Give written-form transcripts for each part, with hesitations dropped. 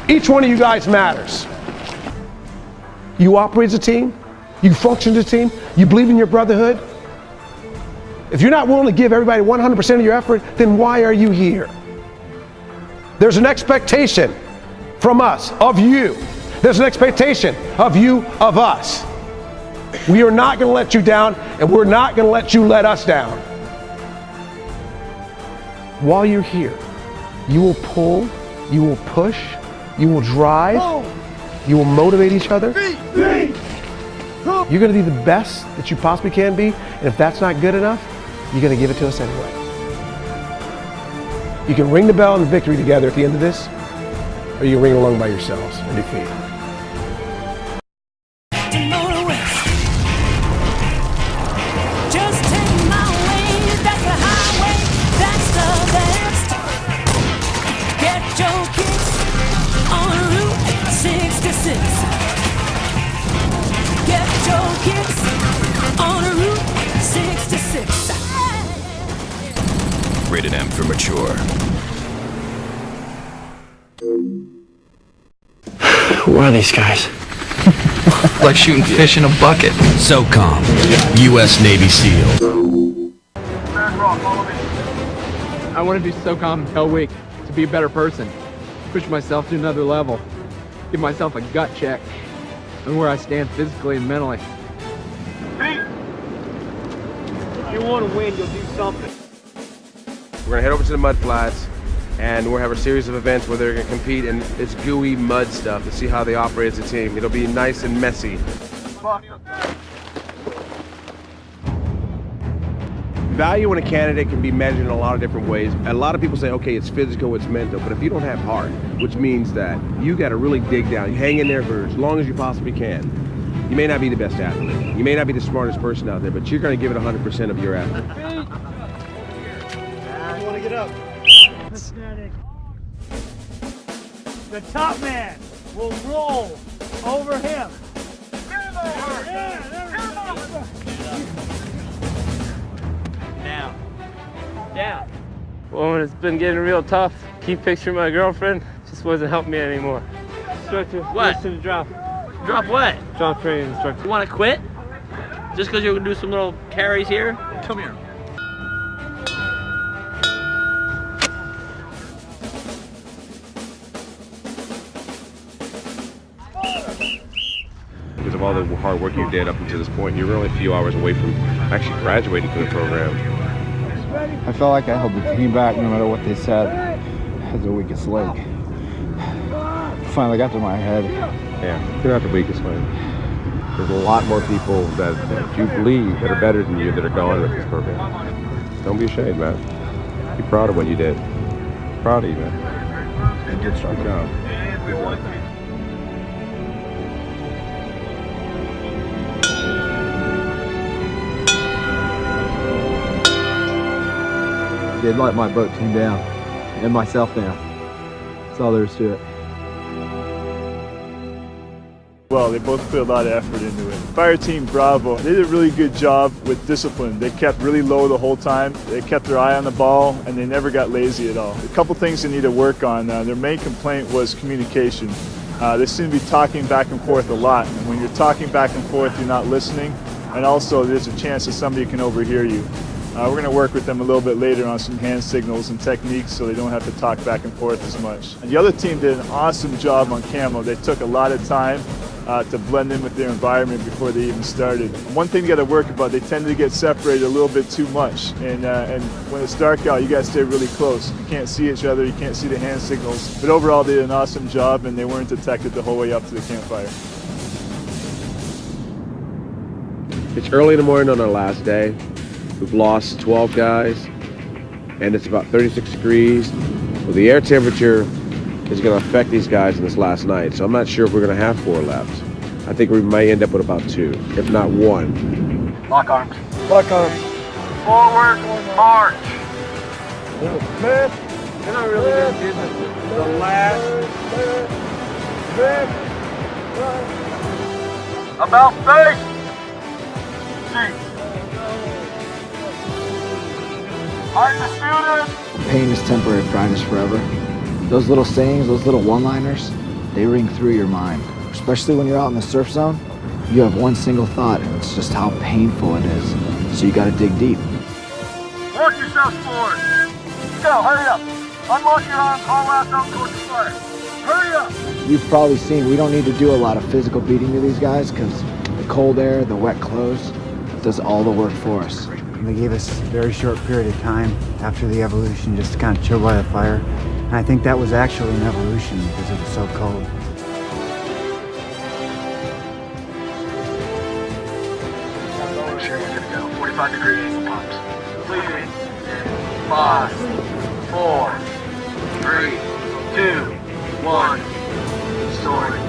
Each one of you guys matters. You operate as a team, you function as a team, you believe in your brotherhood. If you're not willing to give everybody 100% of your effort, then why are you here? There's an expectation from us, of you. There's an expectation of you, of us. We are not going to let you down, and we're not going to let you let us down. While you're here, you will pull, you will push, you will drive, you will motivate each other. You're going to be the best that you possibly can be, and if that's not good enough, you're going to give it to us anyway. You can ring the bell and victory together at the end of this, or you can ring along by yourselves and defeat. Rated M for mature. Who are these guys? Like shooting fish in a bucket. SOT-G, U.S. Navy SEAL. I want to do SOT-G hell week to be a better person. Push myself to another level. Give myself a gut check on where I stand physically and mentally. If you want to win, you'll do something. We're gonna head over to the mud flats, and we'll have a series of events where they're gonna compete in this gooey mud stuff to see how they operate as a team. It'll be nice and messy. Value in a candidate can be measured in a lot of different ways. A lot of people say, okay, it's physical, it's mental, but if you don't have heart, which means that you gotta really dig down, hang in there for as long as you possibly can. You may not be the best athlete, you may not be the smartest person out there, but you're gonna give it 100% of your effort. Get up. The top man will roll over him. Down. Down. Well, when it's been getting real tough, keep picturing my girlfriend just wasn't helping me anymore. Instructor, What? to drop. Drop what? Drop training instructor. You want to quit? Just because you're going to do some little carries here? Come here. Because of all the hard work you did up until this point, you're only a few hours away from actually graduating from the program. I felt like I held the team back no matter what they said as the weakest link. Finally got to my head. Yeah, you're not the weakest link. There's a lot more people that you believe that are better than you that are going with this program. Don't be ashamed, man. Be proud of what you did. Proud of you, man. It did start out. They'd let my boat team down and myself down. That's all there is to it. Well, they both put a lot of effort into it. Fire Team Bravo, they did a really good job with discipline. They kept really low the whole time. They kept their eye on the ball, and they never got lazy at all. A couple things they need to work on. Their main complaint was communication. They seem to be talking back and forth a lot, and when you're talking back and forth, you're not listening, and also there's a chance that somebody can overhear you. We're going to work with them a little bit later on some hand signals and techniques so they don't have to talk back and forth as much. And the other team did an awesome job on camo. They took a lot of time to blend in with their environment before they even started. One thing you got to work about, they tend to get separated a little bit too much. And when it's dark out, you got to stay really close. You can't see each other, you can't see the hand signals. But overall, they did an awesome job, and they weren't detected the whole way up to the campfire. It's early in the morning on our last day. We've lost 12 guys, and it's about 36 degrees. Well, the air temperature is going to affect these guys in this last night, so I'm not sure if we're going to have 4 left. I think we might end up with about 2, if not 1. Lock arms. Lock arms. Forward, march. They're not really going to do this. The last. About face. Seat. Pain is temporary, pride is forever. Those little sayings, those little one-liners, they ring through your mind. Especially when you're out in the surf zone, you have one single thought, and it's just how painful it is. So you gotta dig deep. Work yourself forward. Go, hurry up. Unlock your arms, haul ass out towards the fire. Hurry up. You've probably seen we don't need to do a lot of physical beating to these guys because the cold air, the wet clothes, does all the work for us. They gave us a very short period of time after the evolution just to kind of chill by the fire. And I think that was actually an evolution because it was so cold. Sure, you're gonna go. 45-degree angle pumps. Leaving. 5, 4, 3, 2, 1. Story.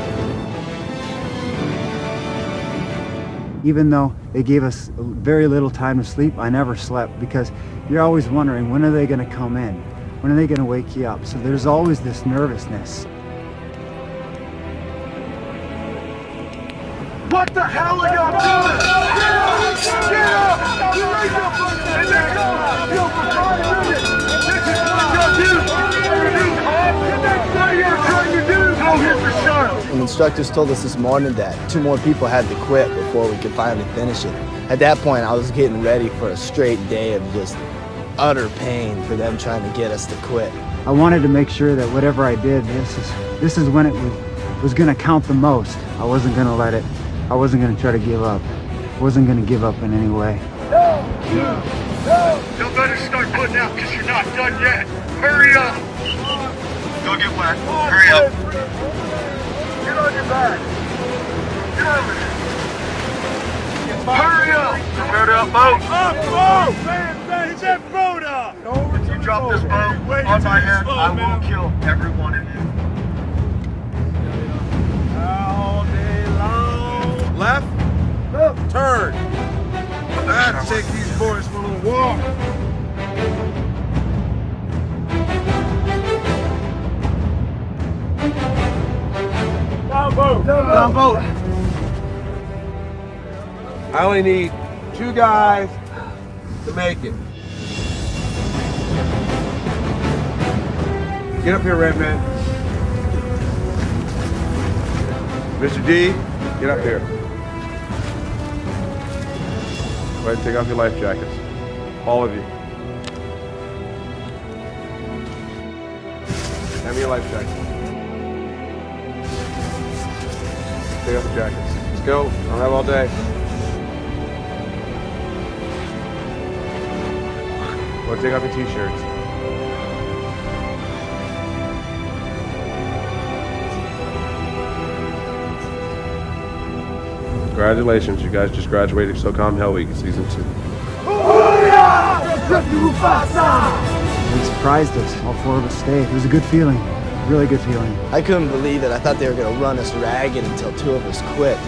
Even though they gave us very little time to sleep, I never slept because you're always wondering, when are they going to come in? When are they going to wake you up? So there's always this nervousness. What the hell are y'all doing? Get up! Get up! You raise your foot and then go! Go for 5 minutes! This is what y'all do! What you're trying to do! Go hit the shot! The instructors told us this morning that 2 more people had to quit before we could finally finish it. At that point, I was getting ready for a straight day of just utter pain for them trying to get us to quit. I wanted to make sure that whatever I did, this is when it was going to count the most. I wasn't going to let it. I wasn't going to try to give up. I wasn't going to give up in any way. No! Y'all better start putting out because you're not done yet. Hurry up! Go get wet. Hurry up. Get on your back. Get over there. Hurry up! Prepare that boat. Up, boat! Is that boat up? If you drop this boat on my head, I will kill every one of you. All day long. Left, turn. Let's take these boys for a little walk. Down boat. Down boat. I only need 2 guys to make it. Get up here, red man. Mr. D, get up here. Go ahead and take off your life jackets. All of you. Hand me your life jacket. Take off the jackets. Let's go. I don't have all day. Go take off your t-shirts. Congratulations, you guys just graduated SOT-G Hell Week Season 2. They surprised us. All 4 of us stayed. It was a good feeling. Really good feeling. I couldn't believe it. I thought they were going to run us ragged until 2 of us quit.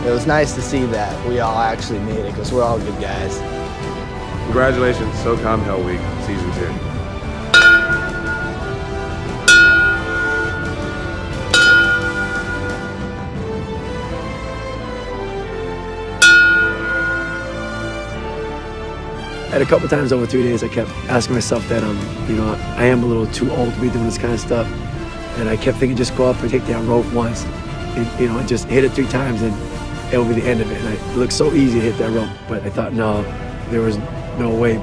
It was nice to see that we all actually made it because we're all good guys. Congratulations, SOT-G Hell Week Season 2. And a couple times over 3 days, I kept asking myself that, I am a little too old to be doing this kind of stuff. And I kept thinking, just go up and take that rope once, and, and just hit it 3 times, and it'll be the end of it. And it looked so easy to hit that rope, but I thought, no, there was no way.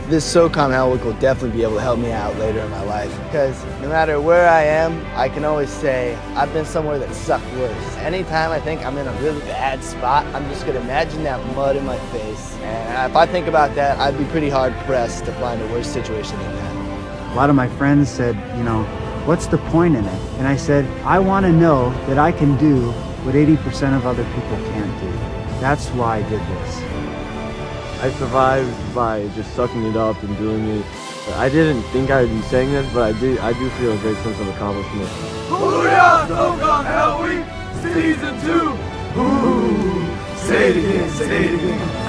This SOT-G Hell Week will definitely be able to help me out later in my life because no matter where I am, I can always say I've been somewhere that sucked worse. Anytime I think I'm in a really bad spot, I'm just going to imagine that mud in my face. And if I think about that, I'd be pretty hard pressed to find a worse situation than that. A lot of my friends said, what's the point in it? And I said, I want to know that I can do what 80% of other people can't do. That's why I did this. I survived by just sucking it up and doing it. I didn't think I'd be saying this, but I do feel a great sense of accomplishment. Booyah! SOT-G Hell Week Season 2! Ooh, say it again, say it again.